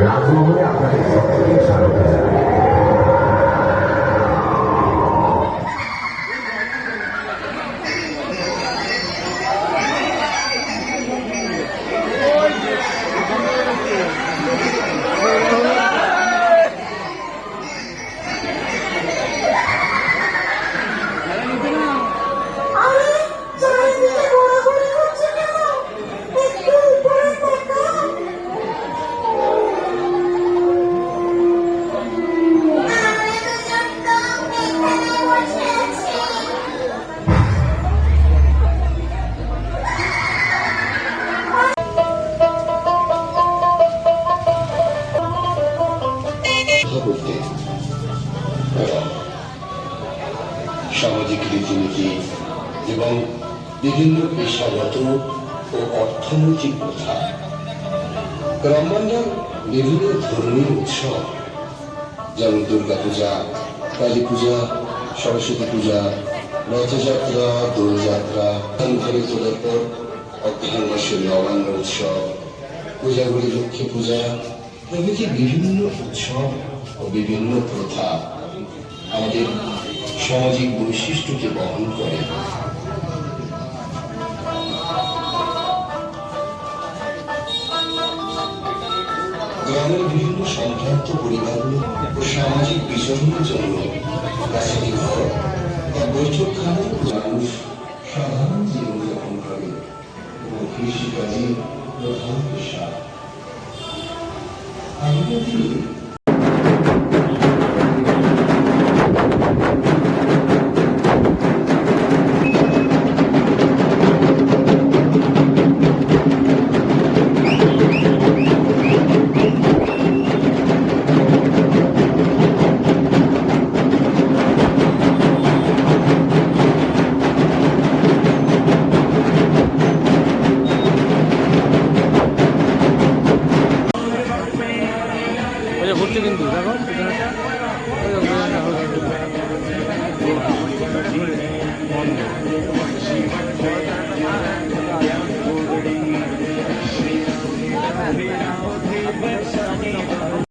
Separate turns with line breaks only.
রাজমহলে আপনাদের সকলকে স্বাগত জানাই। সামাজিক রীতিনীতি এবং বিভিন্ন পেশাগত ও অর্থনৈতিক প্রথা, গ্রামবাংলার বিভিন্ন ধরনের উৎসব যেমন দুর্গাপূজা, কালী পূজা, সরস্বতী পূজা, রথযাত্রা, দোলযাত্রা, ঘরে তোলার পর অগ্রহায়ণ মাসের নবান্ন উৎসব, পূজাগুলি লক্ষ্মী পূজা প্রভৃতি বিভিন্ন উৎসব ও বিভিন্ন প্রথা আমাদের সামাজিক বৈশিষ্ট্যকে বহন করে। গ্রামের বিভিন্ন সম্ভ্রান্ত পরিবারগুলো ও সামাজিক বিচরণের জন্য কাছারি ঘর বা বৈঠকখানায় মানুষ সাধারণ জীবনযাপন করে ও কৃষিকাজে প্রধান পেশা। আগেকার দিনে
ঘুরছে কিন্তু দেখো